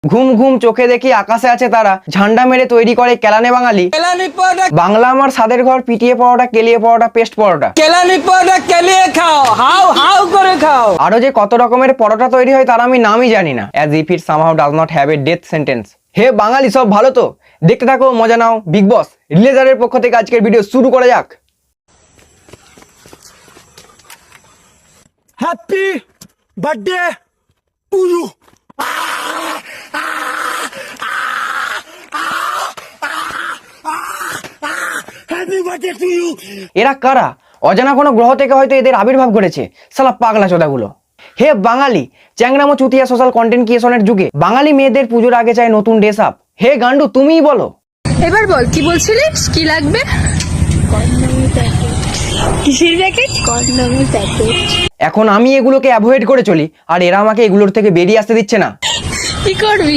ঘুম ঘুম চোখে দেখি আকাশে আছে তারা, ঝান্ডা মেরে তৈরি করে কেলানে বাঙালি। বাংলা আমার সাদের ঘর, পিটিয়ে পরোটা, কেলিয়ে পরোটা, পেস্ট পরোটা, কেলানি পরোটা কেলিয়ে খাও, হাউ হাউ করে খাও। আরো যে কত রকমের পরোটা তৈরি হয় তার আমি নামই জানি না। As if it somehow does not have a death sentence. হে বাঙালি, সব ভালো তো? দেখতে থাকো, মজা নাও। বিগ বস রিলেজারের পক্ষ থেকে আজকের ভিডিও শুরু করা যাক। Happy birthday to you. Happy birthday to you. এরা কারা? অজানা কোনো গ্রহ থেকে হয়তো এদের আবির্ভাব ঘটেছে, শালা পাগলা চোদাগুলো। হে বাঙালি, চ্যাংরামো চুতিয়া সোশ্যাল কন্টেন্ট ক্রিয়েশনের যুগে বাঙালি মেয়েদের পুজোর আগে চায় নতুন ড্রেস আপ। হে গান্ডু, তুমিই বলো। এবার বল, কি বলছিলিস? কি লাগবে? কিসের জ্যাকেট? কন্ডমের প্যাকেট। এখন আমি এগুলোকে অ্যাভয়েড করে চলি, আর এরা আমাকে এগুলোর থেকে বেরিয়ে আসতে দিচ্ছে না। কি করবি?